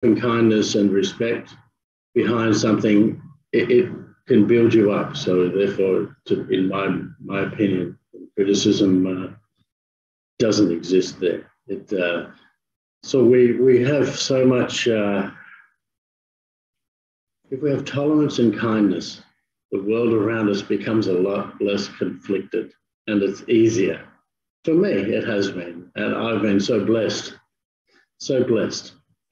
kindness and respect behind something, it can build you up. So therefore, in my opinion, criticism doesn't exist there. So we have so much. If we have tolerance and kindness, the world around us becomes a lot less conflicted, and it's easier. For me, it has been, and I've been so blessed,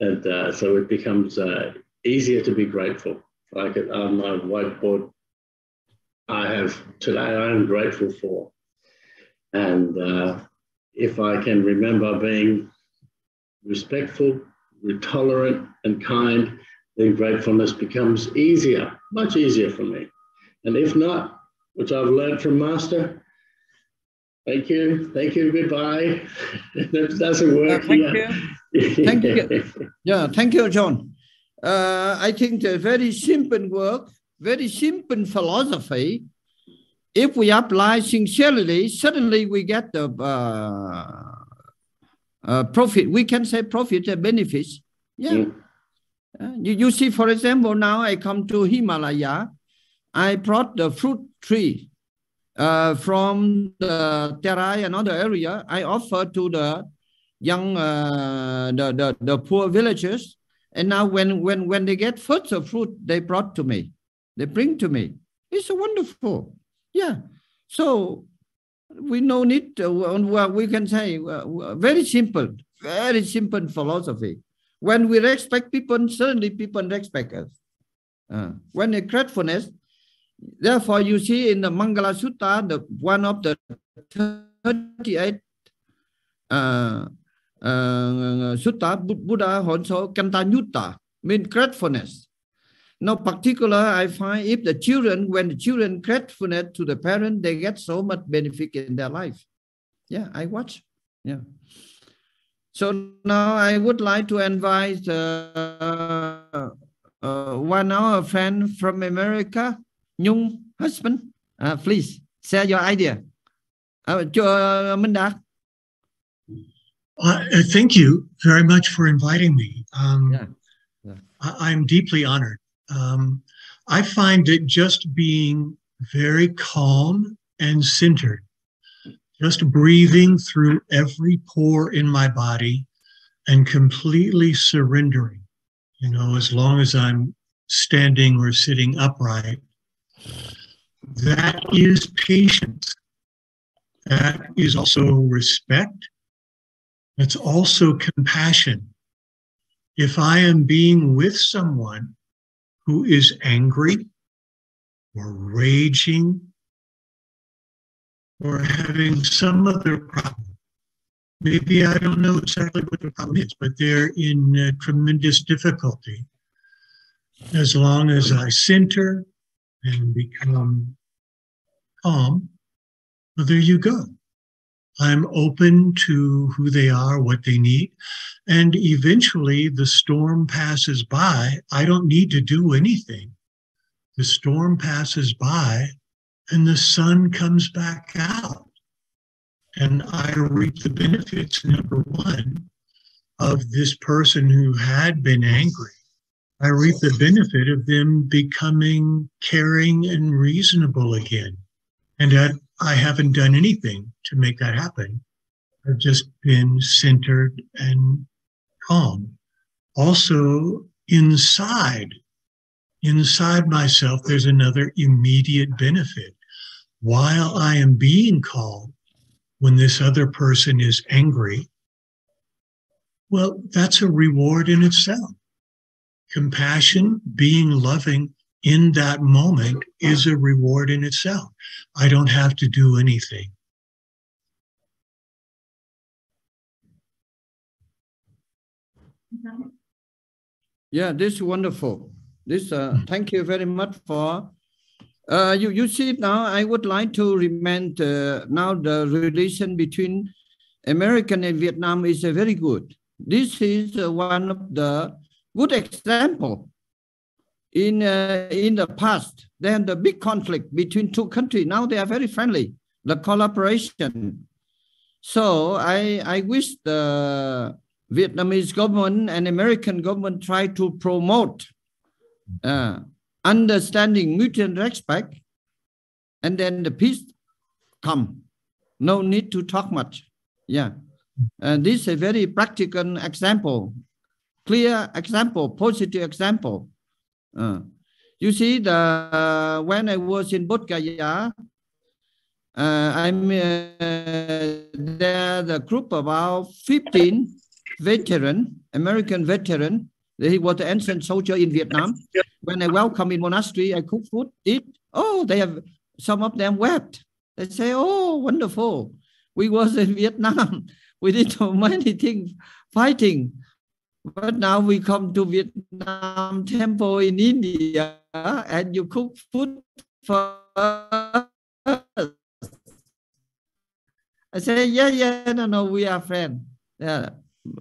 and so it becomes easier to be grateful. Like on my whiteboard, I have today, I am grateful for. And if I can remember being respectful, tolerant, and kind, then gratefulness becomes easier, much easier for me. And if not, which I've learned from Master, thank you, goodbye. That doesn't work. Thank you. Yeah, thank you, John. I think the very simple work, very simple philosophy. If we apply sincerely, suddenly we get the profit. We can say profit and benefits. Yeah. You see, for example, now I come to Himalaya. I brought the fruit tree from the Terai, another area. I offer to the young, the poor villagers. And now when they get first of fruit, they brought to me. They bring to me. It's wonderful. Yeah. So we no need to, we can say very simple philosophy. When we respect people, suddenly people respect us. When a gratefulness, therefore you see in the Mangala Sutta, one of the 38 Sutta, Buddha also Kanta Yutta, means gratefulness. Now, particular, I find if the children, when the children gratefulness to the parent, they get so much benefit in their life. Yeah, I watch. Yeah. So now I would like to invite one of our friend from America, Nhung, husband. Please share your idea. Minh Đạt. Thank you very much for inviting me. I'm deeply honored. I find that just being very calm and centered, just breathing through every pore in my body and completely surrendering, as long as I'm standing or sitting upright, that is patience. That is also respect. It's also compassion. If I am being with someone who is angry or raging or having some other problem, maybe I don't know exactly what the problem is, but they're in tremendous difficulty. As long as I center and become calm, well, there you go. I'm open to who they are, what they need, and eventually the storm passes by. I don't need to do anything. The storm passes by and the sun comes back out. And I reap the benefits, number one, of this person who had been angry. I reap the benefit of them becoming caring and reasonable again. And I haven't done anything to make that happen. I've just been centered and calm. Also, inside myself, there's another immediate benefit. While I am being calm, when this other person is angry, well, that's a reward in itself. Compassion, being loving in that moment is a reward in itself. I don't have to do anything. Yeah, this is wonderful. This thank you very much for. You see now, I would like to remind now the relation between American and Vietnam is very good. This is one of the good example. In the past, they had the big conflict between two countries. Now they are very friendly, the collaboration. So I wish the Vietnamese government and American government try to promote understanding, mutual respect, and then the peace come. No need to talk much. Yeah. This is a very practical example, clear example, positive example. You see, when I was in Bodh Gaya, I'm there, the group about 15 veteran, American veteran. He was an ancient soldier in Vietnam. When I welcome in monastery, I cook food, eat. Oh, they have, some of them wept. They say, oh, wonderful. We was in Vietnam. We did so many things fighting. But now we come to Vietnam temple in India and you cook food for us. I say, yeah, no, we are friends. Yeah.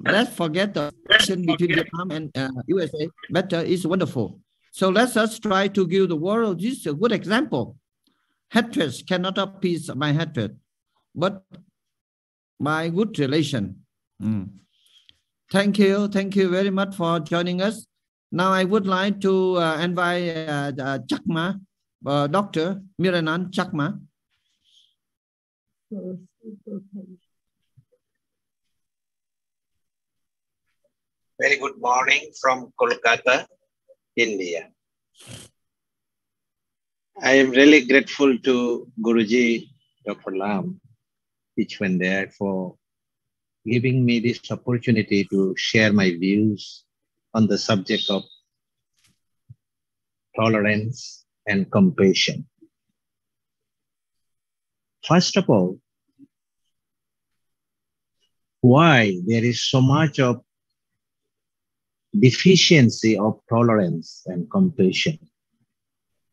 Let's forget the relation between Vietnam and USA. Better is wonderful. So let us try to give the world this a good example. Hatred cannot appease my hatred, but my good relation. Thank you very much for joining us. Now I would like to invite Chakma, Dr. Miranan Chakma. Very good morning from Kolkata, India. I am really grateful to Guruji, Dr. Lam, each one there, for giving me this opportunity to share my views on the subject of tolerance and compassion. First of all, why there is so much of deficiency of tolerance and compassion?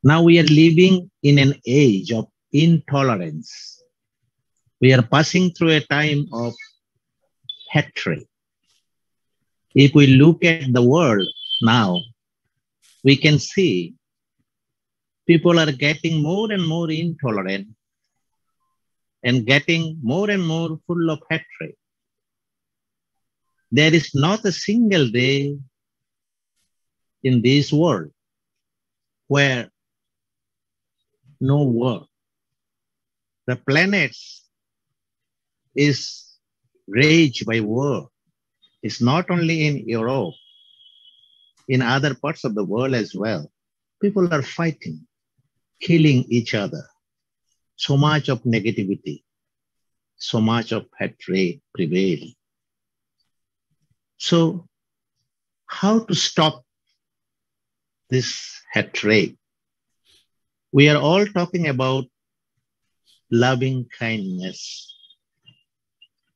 Now we are living in an age of intolerance. We are passing through a time of hatred. If we look at the world now, we can see people are getting more and more intolerant and getting more and more full of hatred. There is not a single day in this world where no war. The planets is raged by war. It's not only in Europe, in other parts of the world as well. People are fighting, killing each other. So much of negativity, so much of hatred prevail. So how to stop this hatred? We are all talking about loving kindness,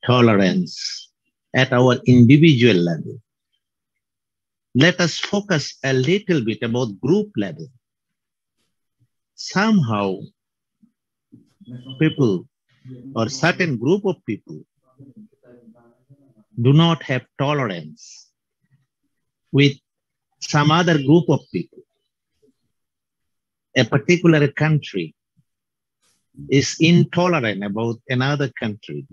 tolerance at our individual level. Let us focus a little bit about group level. Somehow, people or certain group of people do not have tolerance with some other group of people. A particular country is intolerant about another country.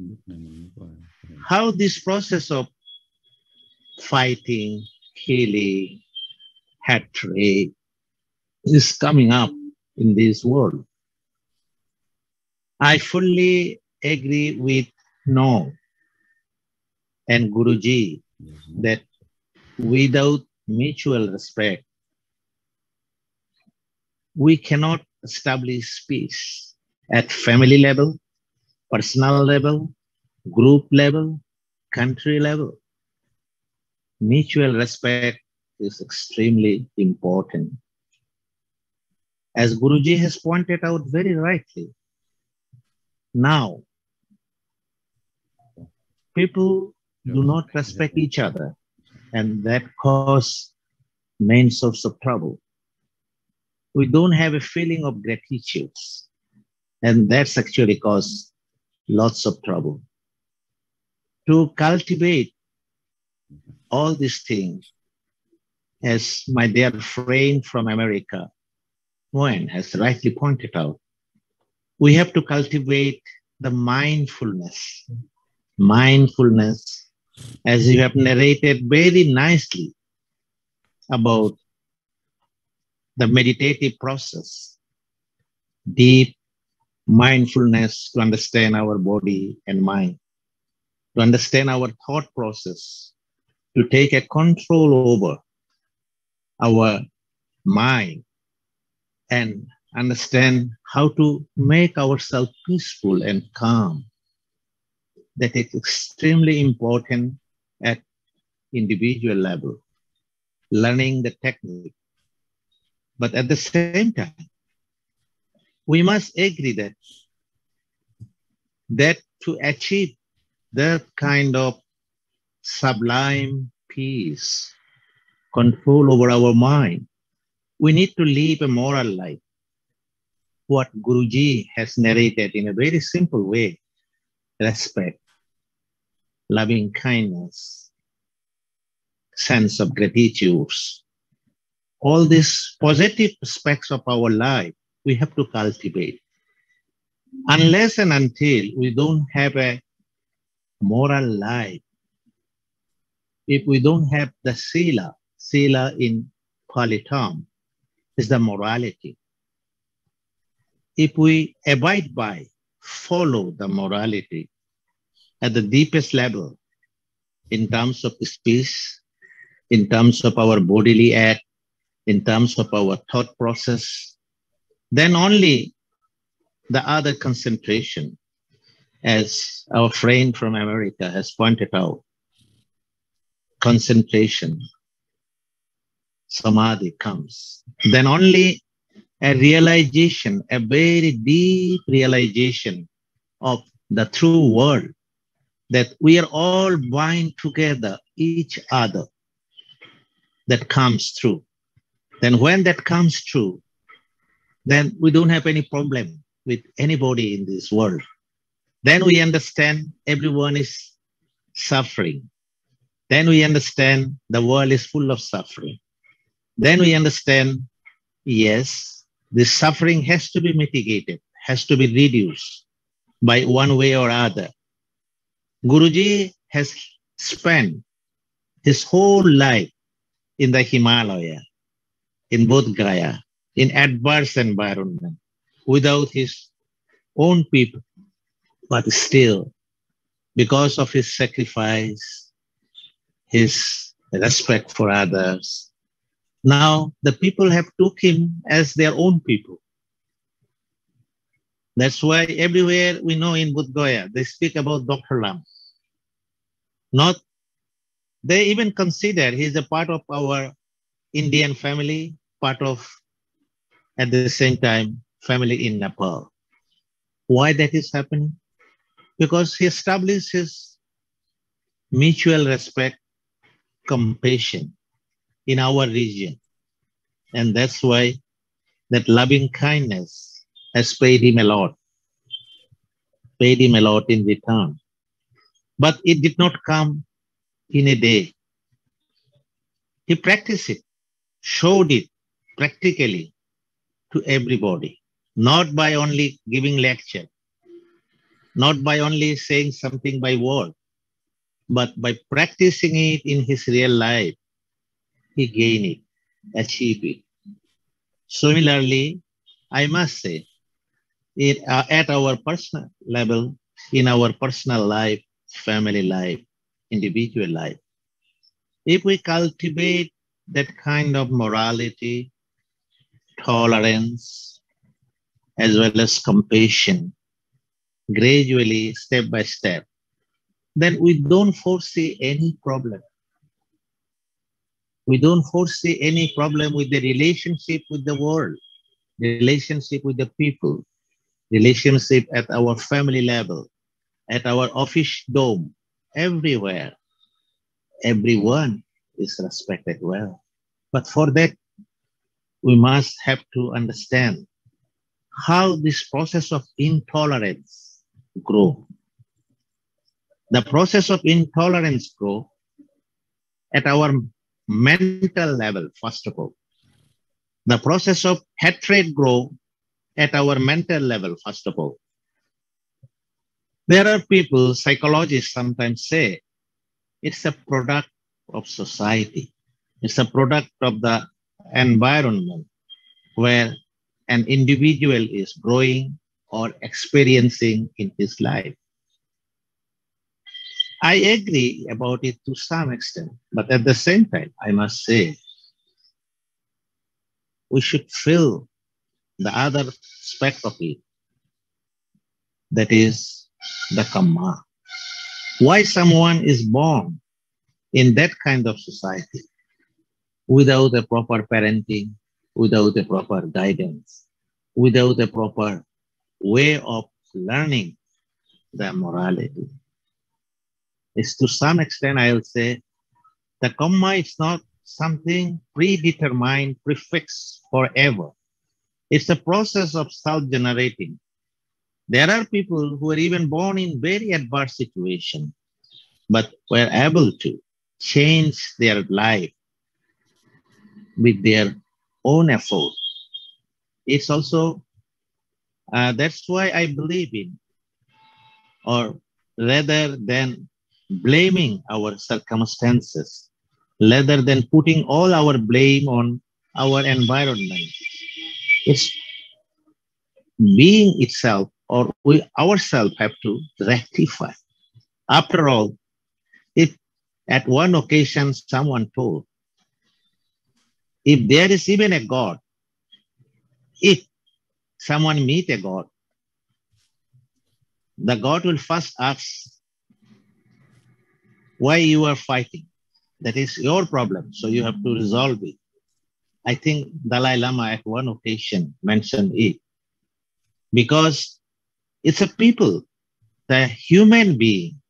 How this process of fighting, killing, hatred is coming up in this world? I fully agree with No and Guruji that without mutual respect, we cannot establish peace at family level, personal level, group level, country level. Mutual respect is extremely important. As Guruji has pointed out very rightly, now people do not respect each other, and that causes main source of trouble. We don't have a feeling of gratitude, and that's actually caused lots of trouble. To cultivate all these things, as my dear friend from America, Huyen, has rightly pointed out, we have to cultivate the mindfulness as you have narrated very nicely about the meditative process, deep mindfulness to understand our body and mind, to understand our thought process, to take a control over our mind and understand how to make ourselves peaceful and calm. That is extremely important at individual level, learning the technique. But at the same time, we must agree that to achieve that kind of sublime peace, control over our mind, we need to live a moral life. What Guruji has narrated in a very simple way: respect, loving kindness, sense of gratitude. All these positive aspects of our life, we have to cultivate. Unless and until we don't have a moral life, if we don't have the sila in Pali term is the morality. If we abide by, follow the morality at the deepest level in terms of speech, in terms of our bodily act, in terms of our thought process, then only the other concentration, as our friend from America has pointed out, concentration, samadhi comes. Then only a realization, a very deep realization of the true world, that we are all bind together each other, that comes true. Then when that comes true, then we don't have any problem with anybody in this world. Then we understand everyone is suffering. Then we understand the world is full of suffering. Then we understand, yes, this suffering has to be mitigated, has to be reduced by one way or other. Guruji has spent his whole life in the Himalaya, in Bodh Gaya, in adverse environment, without his own people, but still, because of his sacrifice, his respect for others, now the people have took him as their own people. That's why everywhere we know in Bodh Gaya, they speak about Dr. Lam. They even consider he's a part of our Indian family, part of, at the same time, family in Nepal. Why that is happening? Because he established his mutual respect, compassion in our region. And that's why that loving kindness has paid him a lot in return. But it did not come in a day. He practiced it, showed it practically to everybody, not by only giving lecture, not by only saying something by word, but by practicing it in his real life, he gained it, achieved it. Similarly, I must say, at our personal level, in our personal life, family life, individual life, if we cultivate that kind of morality, tolerance, as well as compassion, gradually, step by step, then we don't foresee any problem. We don't foresee any problem with the relationship with the world, relationship with the people, relationship at our family level, at our office dome, everywhere. Everyone is respected well. But for that, we must have to understand how this process of intolerance grows. The process of intolerance grows at our mental level, first of all. The process of hatred grows at our mental level, first of all. There are people, psychologists sometimes say, it's a product of society. It's a product of the environment where an individual is growing or experiencing in his life. I agree about it to some extent, but at the same time, I must say, we should feel the other aspect of it, that is the karma. Why someone is born in that kind of society without a proper parenting, without a proper guidance, without a proper way of learning the morality. It's to some extent, I'll say, the karma is not something predetermined, prefixed forever. It's a process of self-generating. There are people who are even born in very adverse situations, but were able to change their life with their own effort. It's also, that's why I believe in, or rather than blaming our circumstances, rather than putting all our blame on our environment, it's being itself, or we ourselves have to rectify. After all, if at one occasion someone told, if there is even a God, if someone meet a God, the God will first ask, why you are fighting? That is your problem, so you have to resolve it. I think Dalai Lama at one occasion mentioned it. Because it's a people, the human being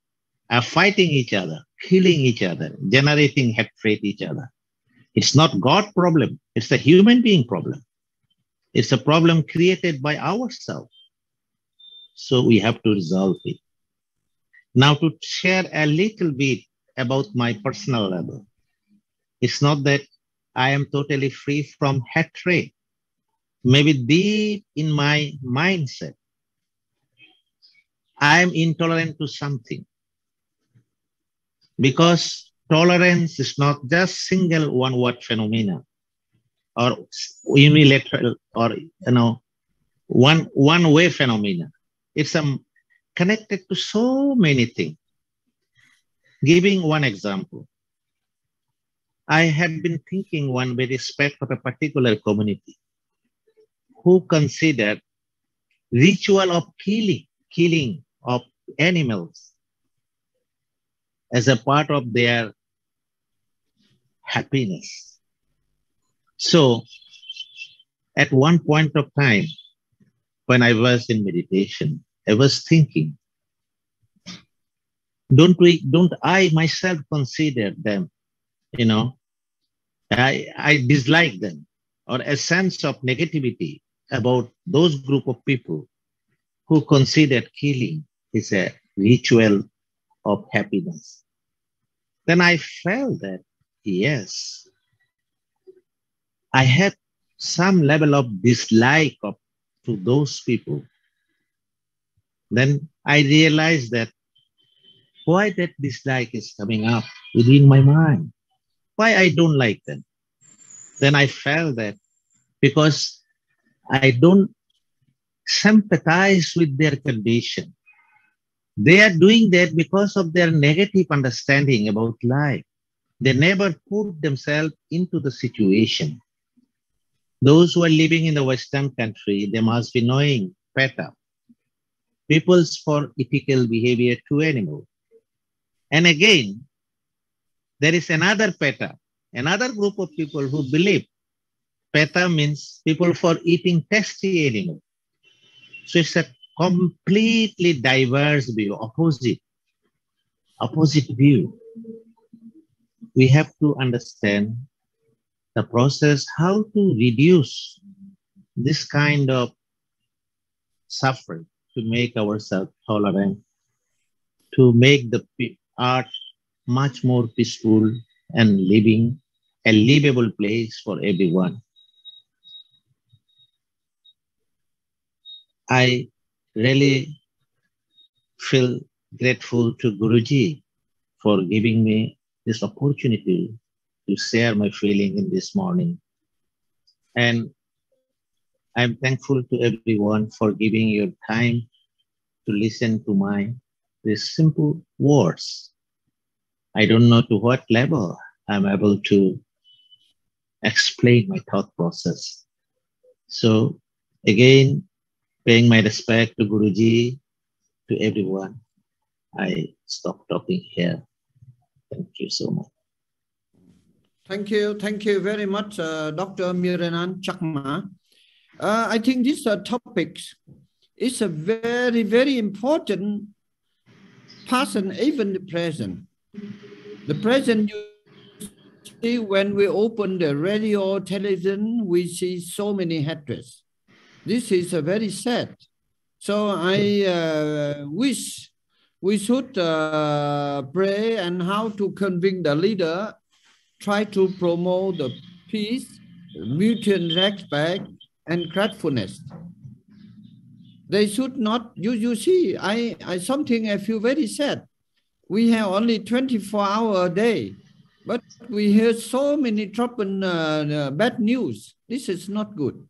are fighting each other, killing each other, generating hatred each other. It's not God problem, it's the human being problem. It's a problem created by ourselves. So we have to resolve it. Now to share a little bit about my personal level. It's not that I am totally free from hatred. Maybe deep in my mindset, I am intolerant to something. Because tolerance is not just single one-word phenomena or unilateral or one-way phenomena. It's connected to so many things. Giving one example, I had been thinking one with respect of a particular community who considered ritual of killing of animals as a part of their happiness. So at one point of time, when I was in meditation, I was thinking, don't I myself consider them, I dislike them, or a sense of negativity about those group of people who considered killing is a ritual of happiness. Then I felt that, yes, I had some level of dislike to those people. Then I realized that why that dislike is coming up within my mind, why I don't like them. Then I felt that because I don't sympathize with their condition. They are doing that because of their negative understanding about life. They never put themselves into the situation. Those who are living in the Western country, they must be knowing PETA, People's for Ethical Behavior to Animals. And again, there is another PETA, another group of people who believe PETA means people for eating tasty animals. So it's a completely diverse view, opposite view. We have to understand the process, how to reduce this kind of suffering, to make ourselves tolerant, to make the art much more peaceful and living a livable place for everyone. I really feel grateful to Guruji for giving me this opportunity to share my feeling in this morning. And I'm thankful to everyone for giving your time to listen to these simple words. I don't know to what level I'm able to explain my thought process. So again, paying my respect to Guruji, to everyone, I stop talking here. Thank you so much. Thank you very much, Dr. Miranan Chakma. I think this topic is a very, very important past and even the present. The present, you see, when we open the radio, television, we see so many hatreds. This is very sad. So I wish we should pray and how to convince the leader, try to promote the peace, mutual respect, and gratefulness. They should not, you see, something I feel very sad. We have only 24 hours a day, but we hear so many troubling bad news. This is not good.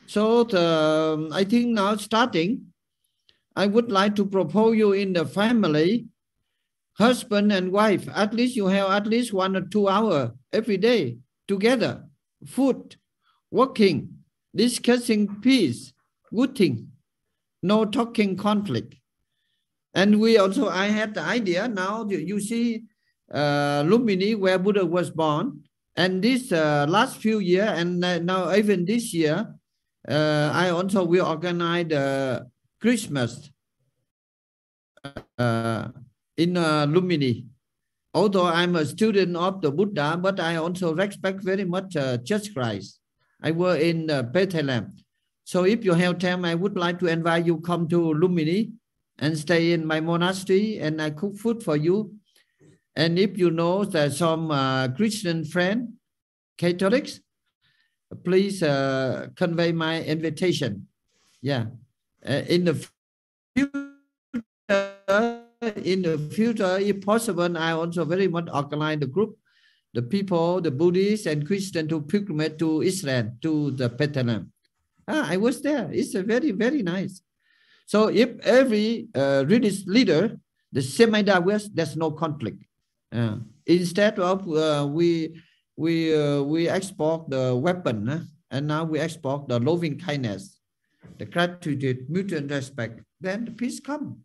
So I think now starting, I would like to propose you in the family, husband and wife, at least you have at least 1 or 2 hours every day together, food, working, discussing peace, good thing, no talking conflict. And we also, I had the idea now, you see Lumini where Buddha was born, and this last few years, and now even this year, I also will organize Christmas in Lumini. Although I'm a student of the Buddha, but I also respect very much Jesus Christ. I work in Bethlehem. So if you have time, I would like to invite you come to Lumini and stay in my monastery, and I cook food for you. And if you know that some Christian friend, Catholics, please convey my invitation. Yeah. In the future, if possible, I also very much organize the group, the people, the Buddhists and Christians to pilgrimage to Israel, to the Bethlehem. I was there. It's a very, very nice. So if every religious leader, the same idea was, there's no conflict. Instead of we export the weapon, and now we export the loving kindness, the gratitude, mutual respect, then the peace comes.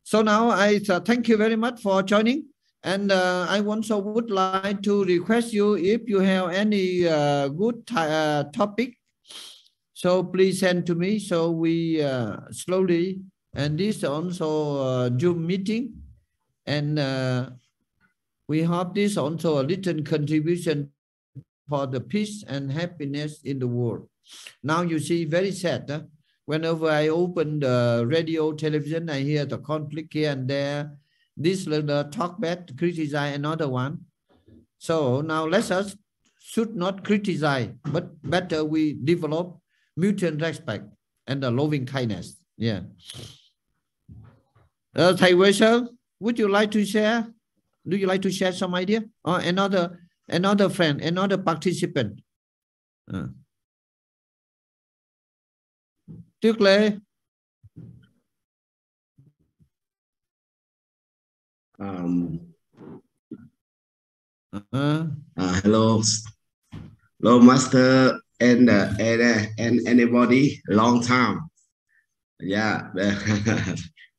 So now I thank you very much for joining. And I also would like to request you, if you have any good topic, so please send to me. So we slowly, and this also Zoom meeting, and we hope this also a little contribution for the peace and happiness in the world. Now you see, very sad. Whenever I open the radio, television, I hear the conflict here and there. This leader talk bad, criticize another one. So now let us should not criticize, but better we develop mutual respect and the loving kindness. Yeah. Thầy Weisel, would you like to share? Do you like to share some idea? Or another friend, another participant? Trước Lê. Hello, Master, and anybody, long time. Yeah.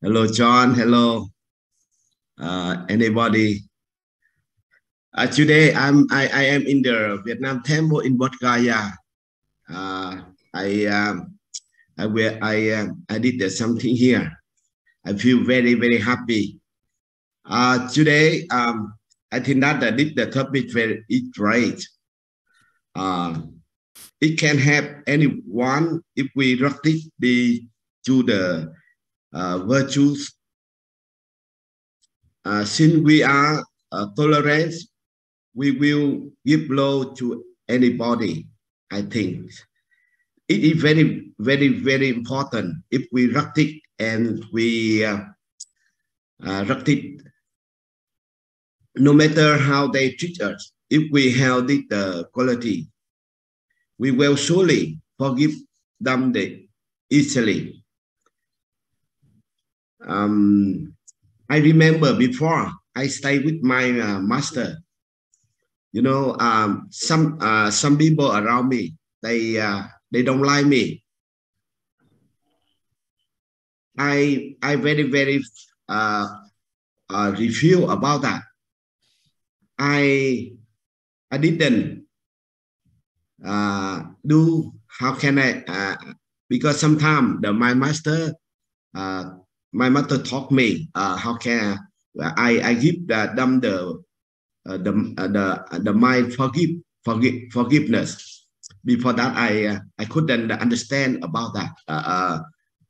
Hello, John. Hello, anybody. Today I am in the Vietnam temple in Bodh Gaya. I did something here. I feel very, very happy. Today, I think that the topic is right. It can help anyone if we practice to the virtues. Since we are tolerant, we will give love to anybody. I think it is very, very, very important if we practice and we rất thích. No matter how they treat us, if we have this quality, we will surely forgive them easily. I remember before I stayed with my master, you know, some people around me, they don't like me. I very refuse about that. I didn't do. How can I? Because sometimes my master taught me how can I give them the mind forgiveness. Before that, I couldn't understand about that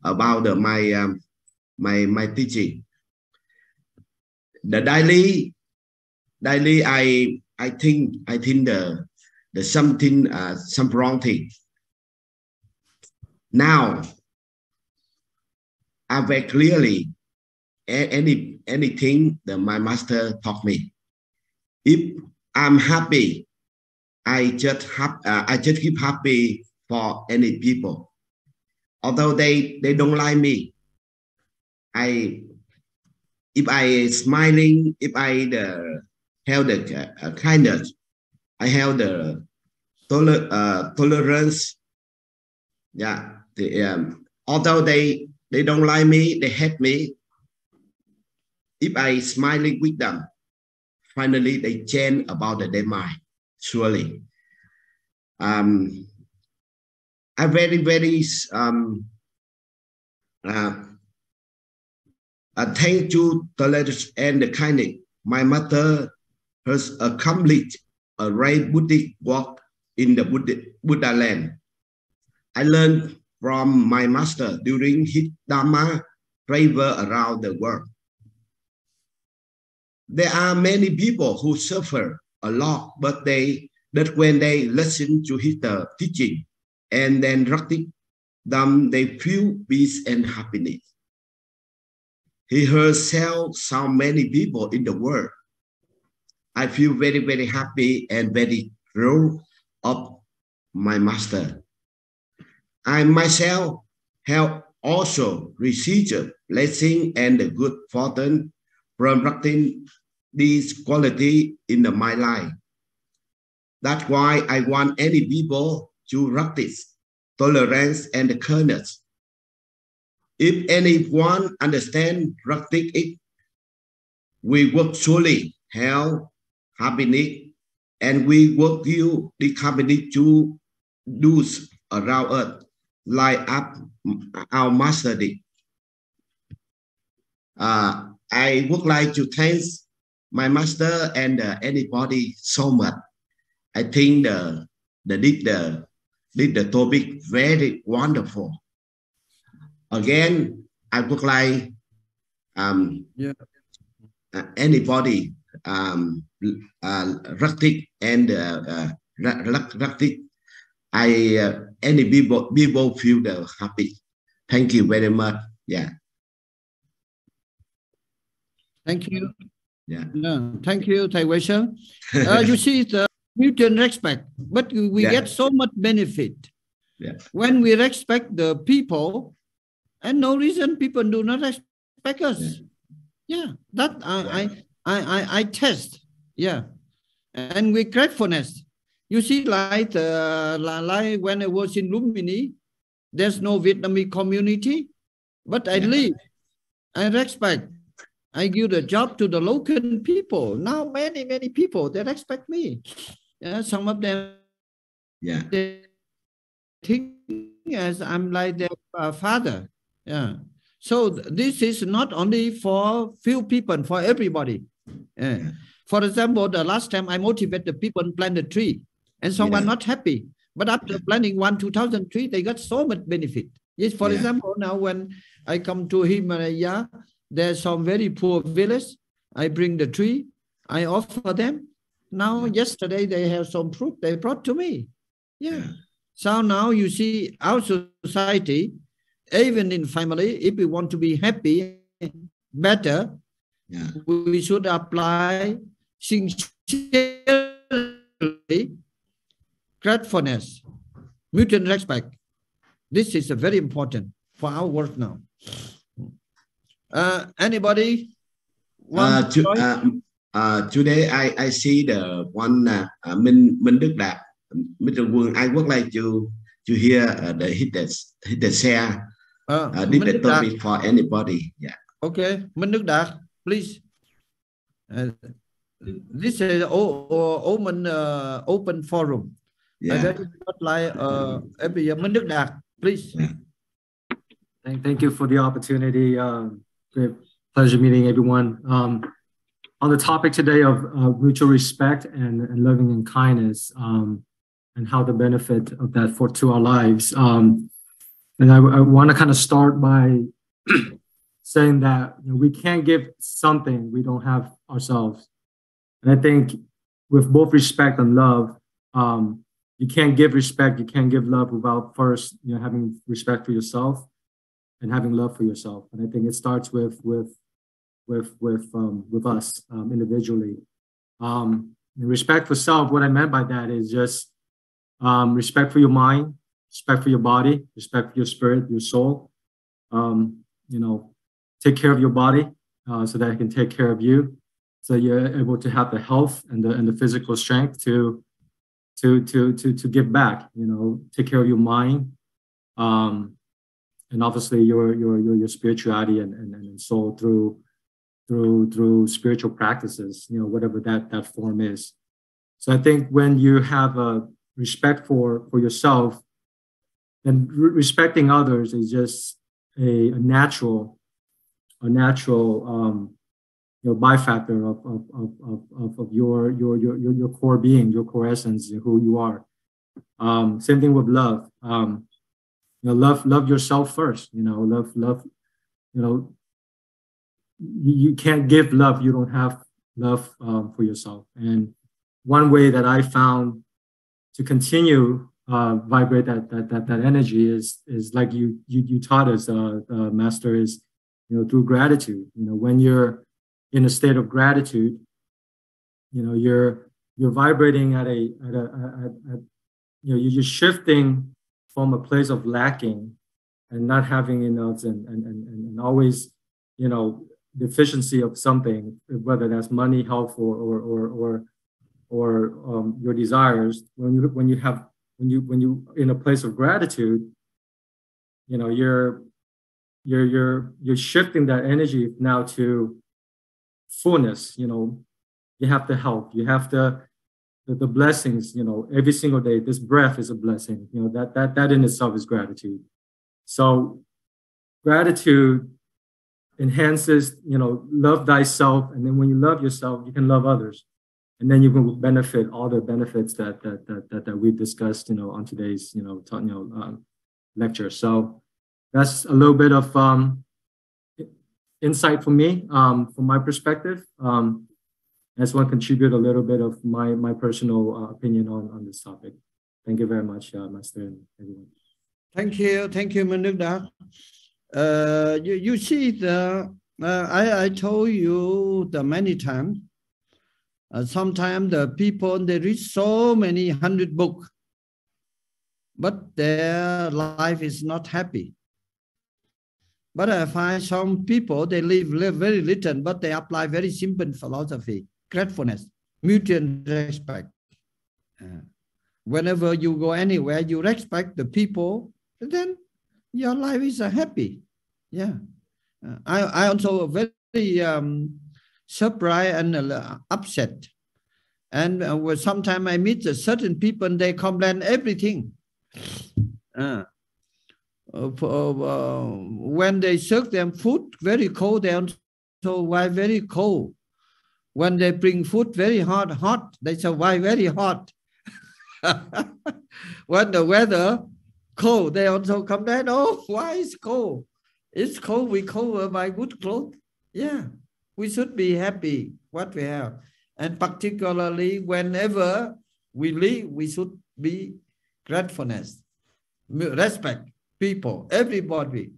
about my teaching. The daily I think the something some wrong thing. Now I very clearly anything that my master taught me. If I'm happy, I just keep happy for any people, although they don't like me. If I smiling, if I have the kindness, I have the tolerance. Yeah, although they don't like me, they hate me. If I smiling with them, finally they change about their mind. Surely, I very thank you, tolerance and the kindness. My mother has accomplished a great Buddhist work in the Buddha land. I learned from my master during his Dharma travel around the world. There are many people who suffer a lot, but that when they listen to his teaching and then practice them, they feel peace and happiness. He herself so many people in the world. I feel very happy and very proud of my master. I myself have also received a blessing and a good fortune from practicing this quality in my life. That's why I want any people to practice tolerance and kindness. If anyone understands practice it, we will surely have happiness, and we will give the happiness to those around us, like our master did. I would like to thank my master and anybody so much. I think did the topic very wonderful. Again, I would like anybody practice and practice. Any people feel happy. Thank you very much. Yeah. Thank you. Yeah. Thank you, Thầy Huyen. You see the mutual respect, but we get so much benefit when we respect the people, and no reason people do not respect us. That I test. And with gratefulness. You see, like when I was in Lumini, there's no Vietnamese community, but I live, I respect. I give the job to the local people. Now many people, they respect me. Some of them they think as I'm like their father. So this is not only for few people, for everybody. For example, the last time I motivated the people to plant a tree, and someone not happy. But after planting 2,000 trees, they got so much benefit. Yes, for example, now when I come to Himalaya, there's some very poor village. I bring the tree, I offer them. Now, yesterday they have some fruit they brought to me. So now you see our society, even in family, if we want to be happy, better, Yeah. We should apply sincerely, gratefulness, mutual respect. This is very important for our work now. Anybody want to join? Today I see the one Minh Đức Đạt, Mr. Huyen. I would like to hear the hit share the topic for anybody. Yeah. Okay, Minh Đức Đạt, please. This is open forum. Yeah. I very much like every Minh Đức Đạt, please. Yeah. Thank you for the opportunity. Great pleasure meeting everyone. On the topic today of mutual respect and loving and kindness, and how the benefit of that to our lives. And I want to kind of start by saying that we can't give something we don't have ourselves. And I think with both respect and love, you can't give respect, you can't give love without first having respect for yourself and having love for yourself. And I think it starts with us individually. Respect for self, what I meant by that is just respect for your mind, respect for your body, respect for your spirit, your soul. Take care of your body so that it can take care of you, so you're able to have the health and the physical strength to give back. Take care of your mind, and obviously your spirituality and soul through spiritual practices, whatever that form is. So I think when you have a respect for yourself, and respecting others is just a natural byfactor of your core being, your core essence, who you are. Same thing with love. Love yourself first. Love. You can't give love, you don't have love for yourself. And one way that I found to continue vibrate that energy is like you taught us, Master, is through gratitude. When you're in a state of gratitude, you're vibrating you're shifting from a place of lacking and not having enough and always deficiency of something, whether that's money, health, or your desires. When you in a place of gratitude, you're shifting that energy now to fullness. You have the health, you have the blessings. Every single day, this breath is a blessing. That in itself is gratitude. So gratitude enhances, love thyself, and then when you love yourself, you can love others, and then you can benefit all the benefits that we've discussed, on today's, lecture. So that's a little bit of insight for me, from my perspective. I just want to contribute a little bit of my personal opinion on this topic. Thank you very much, Master and everyone. Thank you, Minh Đức Đạt. You see, I told you many times. Sometimes the people, they read so many 100 books, but their life is not happy. But I find some people, they live very little, but they apply very simple philosophy: gratefulness, mutual respect. Whenever you go anywhere, you respect the people, then your life is happy. Yeah. I also very surprised and upset. And sometimes I meet certain people and they complain everything. When they serve them food very cold, they also why very cold. When they bring food very hot, they say why very hot. When the weather cold, they also complain, oh, why is cold? It's cold, we cover by good clothes. Yeah, we should be happy what we have. And particularly whenever we live, we should be gratefulness, respect people, everybody.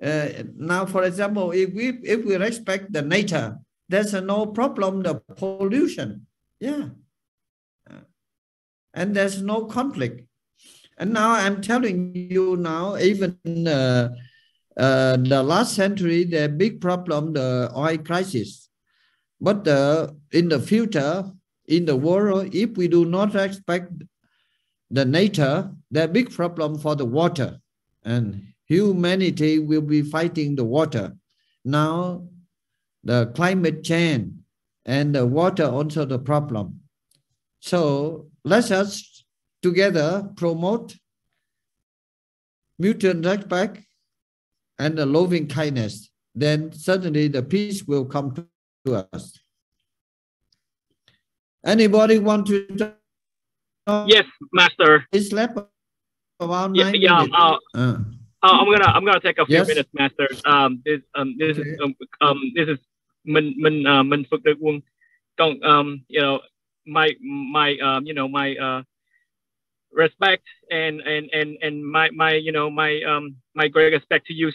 Now, for example, if we respect the nature, there's no problem, the pollution. Yeah. And there's no conflict. And now I'm telling you now, even the last century, the big problem, the oil crisis. But in the future, in the world, if we do not respect the nature, the big problem for the water. And humanity will be fighting the water. Now, the climate change and the water also the problem. So let us together promote mutual respect and the loving kindness. Then certainly the peace will come to us. Anybody want to talk? Yes, Master. It's left about 9 Yeah, minutes. I'm gonna take a few Yes. minutes, Master. This is mình Phật được quân. You know, my respect and my great respect to you,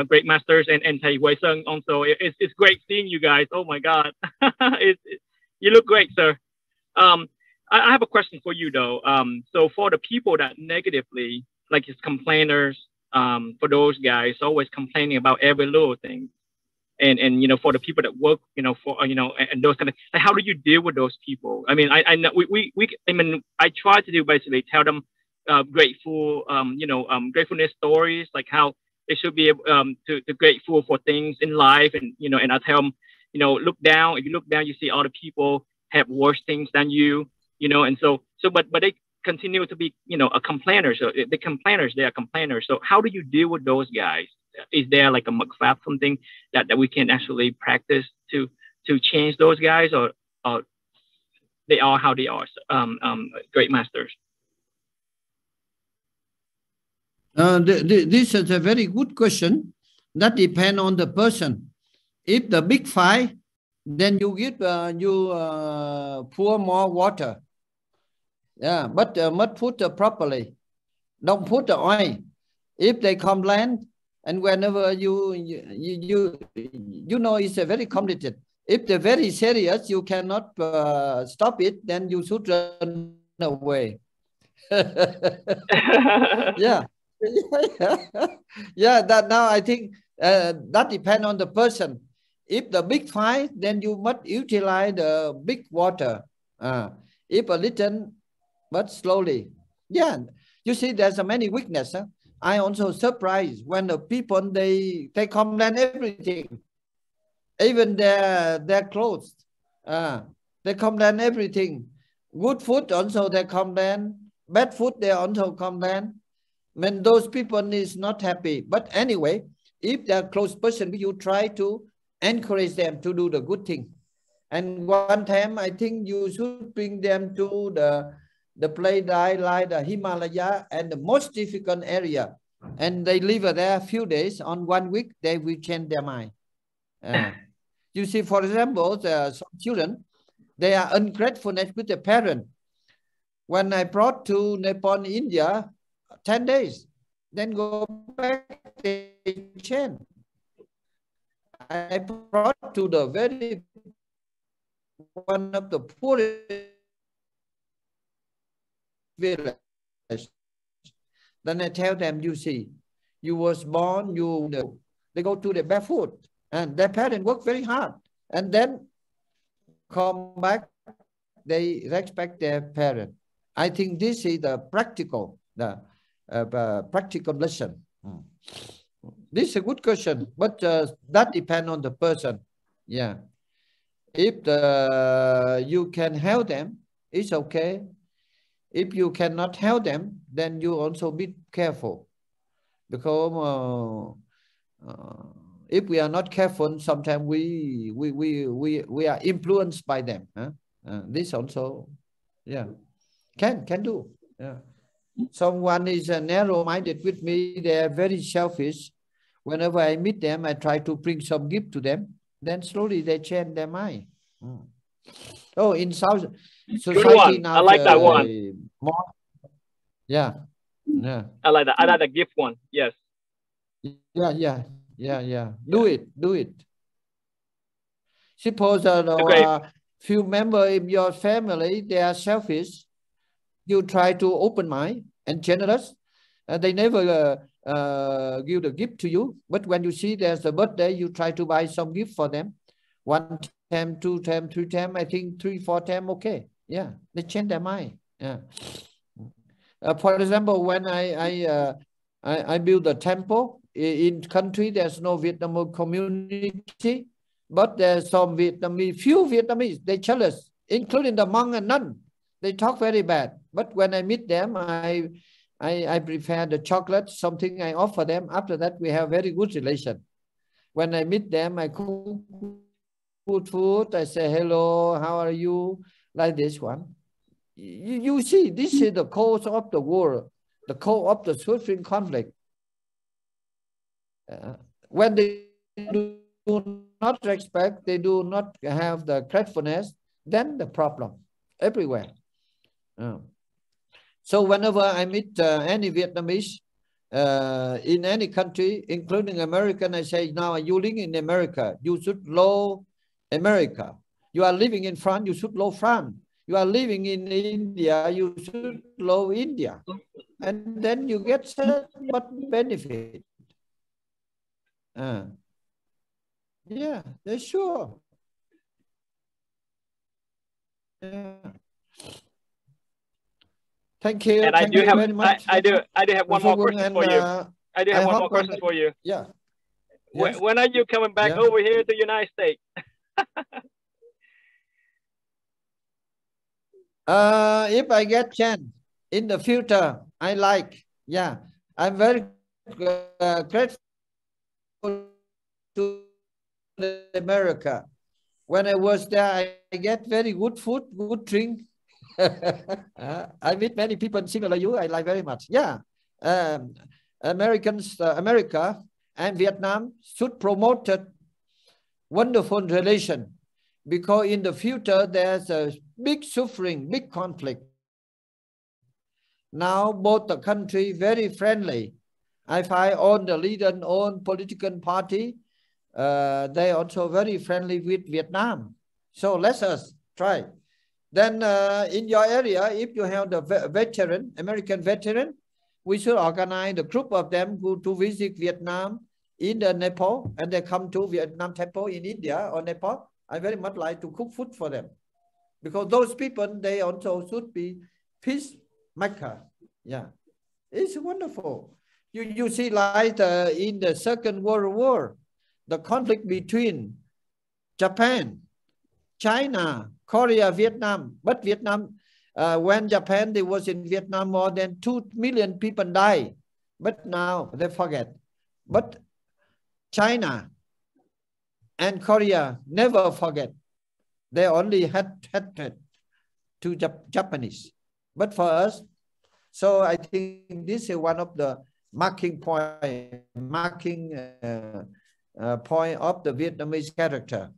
great masters and Thầy Huyen also. It's great seeing you guys. Oh my God, you look great, sir. I have a question for you though. So for the people that negatively, like his complainers, for those guys always complaining about every little thing, and for the people that work, and those kind of, like, how do you deal with those people? I mean, I know I try to do basically tell them grateful, gratefulness stories, like how they should be able to grateful for things in life, and and I tell them, look down. If you look down, you see other people have worse things than you, and but they continue to be, a complainer. So the complainers, they are complainers. So how do you deal with those guys? Is there like a makfab, something that we can actually practice to change those guys, or they are how they are, great masters? This is a very good question. That depends on the person. If the big fire, then you give pour more water. Yeah, but must put properly. Don't put the oil. If they complain, and whenever you know it's a very complicated. If they're very serious, you cannot stop it. Then you should run away. Yeah, yeah. That now I think that depends on the person. If the big fire, then you must utilize the big water. If a little, but slowly. Yeah, you see, there's a many weakness. I also surprised when the people they complain everything, even their clothes. They complain everything. Good food also they complain. Bad food they also complain. When those people is not happy. But anyway, if they're close person, you try to encourage them to do the good thing. And one time, I think you should bring them to the place like the Himalaya and the most difficult area. And they live there a few days. On 1 week, they will change their mind. You see, for example, some children, they are ungratefulness with the parent. When I brought to Nepal, India, 10 days, then go back, they change. I brought to the very one of the poorest village. Then I tell them, you see, you was born, they go to the barefoot, and their parents work very hard, and then come back, they respect their parents. I think this is the practical lesson. This is a good question, but that depends on the person. Yeah. If you can help them, it's okay. If you cannot help them, then you also be careful. Because if we are not careful, sometimes we are influenced by them. This also, yeah, can do. Yeah. Someone is narrow-minded with me. They are very selfish. Whenever I meet them, I try to bring some gift to them. Then slowly they change their mind. Oh, in South society now, I like that one. More, yeah. I like that. I like the gift one. Yes. Yeah. Do it. Suppose few members in your family, they are selfish. You try to open mind and generous. They never give the gift to you. But when you see there's a birthday, you try to buy some gift for them. 1 time, 2 time, 3 time. I think 3, 4 time. Okay. Yeah. They change their mind. Yeah. For example, when I build a temple in country, there's no Vietnamese community, but there's some Vietnamese, few Vietnamese, they jealous, including the monk and nun. They talk very bad. But when I meet them, I prepare the chocolate, something I offer them. After that, we have very good relation. When I meet them, I cook good food. I say, hello, how are you? Like this one. You see, this is the cause of the war, the cause of the suffering conflict. When they do not respect, they do not have the gratefulness, then the problem everywhere. So whenever I meet any Vietnamese in any country, including American, I say, now you living in America, you should love America. You are living in France, you should love France. You are living in India, you should love India. And then you get so much benefit. Yeah, that's sure. Yeah. Thank you. And Thank you very much. I do have one more question for you. I do have one more question for you. Yeah. When are you coming back over here to the United States? If I get chance in the future, I like. Yeah, I'm very grateful to America. When I was there, I get very good food, good drink. I meet many people similar to you. I like very much. Yeah, America and Vietnam should promote a wonderful relation, because in the future there's a big suffering, big conflict. Now both the country very friendly. I find all the leaders, all political party, they also very friendly with Vietnam. So let us try. Then in your area, if you have the veteran, American veteran, we should organize a group of them go to visit Vietnam in the Nepal, and they come to Vietnam temple in India or Nepal. I very much like to cook food for them, because those people, they also should be peacemaker. Yeah, it's wonderful. You see, like in the Second World War, the conflict between Japan, China, Korea, Vietnam. But Vietnam, when Japan, they was in Vietnam, more than 2 million people died. But now they forget. But China and Korea never forget. They only had hatred to Japanese. But for us, so I think this is one of the marking point of the Vietnamese character.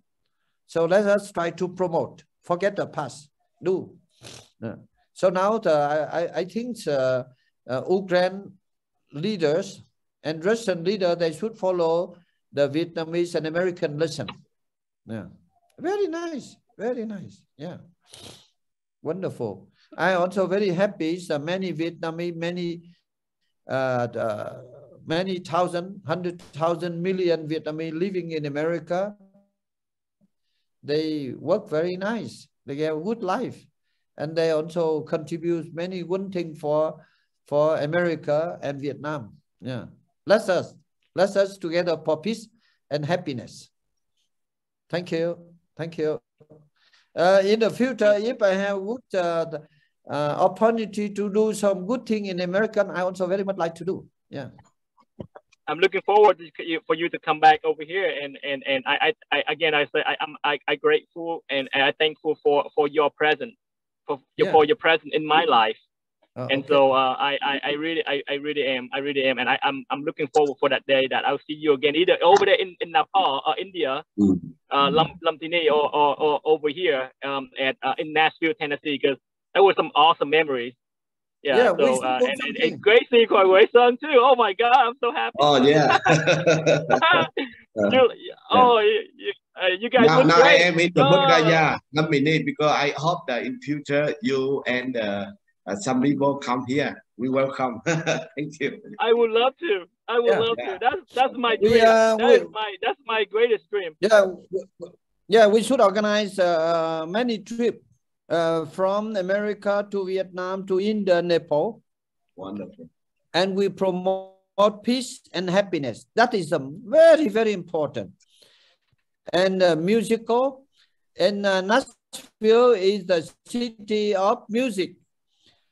So let us try to promote. Forget the past. Do. So now I think Ukraine leaders and Russian leaders, they should follow the Vietnamese and American lesson. Yeah. Very nice. Very nice. Yeah. Wonderful. I also very happy. So many Vietnamese, many thousand, 100,000 million Vietnamese living in America. They work very nice. They have a good life, and they also contribute many good things for America and Vietnam. Yeah, let's us together for peace and happiness. Thank you, thank you. In the future, if I have good opportunity to do some good thing in America, I also very much like to do. Yeah. I'm looking forward for you to come back over here, and I again, I say I grateful and I thankful for your presence, for your presence in my life. And okay. So I really am, and I'm looking forward for that day that I'll see you again, either over there in Nepal or India, Lamtini, or over here in Nashville, Tennessee, because there were some awesome memories. Yeah. we So should do and something. great seeing Huyen too. Oh my God, I'm so happy. Oh yeah. You guys now look I great. am in the Buddha Gaya nominee because I hope that in future you and some people come here. We welcome. Thank you. I would love to. I would love to. That's my dream. That's my greatest dream. Yeah, we should organize many trips from America to Vietnam to India, Nepal. Wonderful. And we promote peace and happiness. That is very, very important. And musical. And Nashville is the city of music.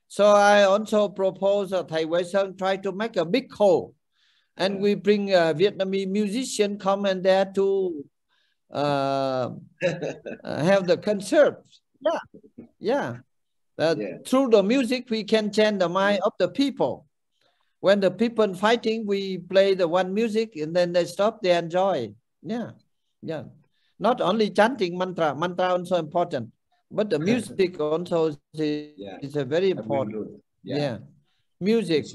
So I also propose Thầy Huyen try to make a big hall. And we bring Vietnamese musicians come in there to have the concert. Through the music, we can change the mind of the people. When the people fighting, we play the one music and then they stop, they enjoy. Not only chanting mantra also important, but the music also is a very important. Music,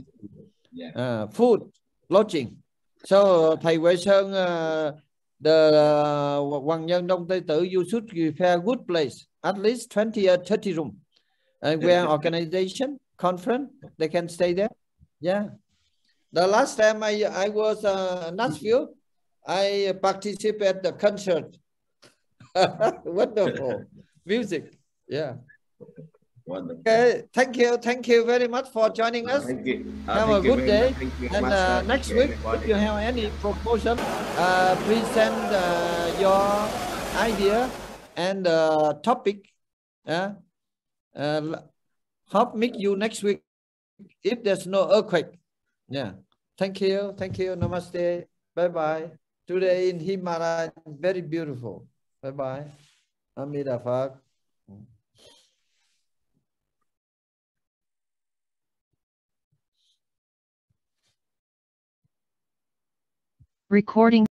food, lodging. So Thầy Huyen, the Hoàng Nhân Đông Tây Tử, you should prepare good place, at least 20 or 30 room. Where organization, conference, they can stay there. The last time I was in Nashville, I participated the concert. Wonderful music. Wonderful. Okay, thank you very much for joining us. Thank you. Have a good day. And next week, if you have any proposal, please send your idea and topic. Hope meet you next week if there's no earthquake. Thank you. Namaste. Bye. Today in Himalaya, very beautiful. Bye. Amida Phật. Recording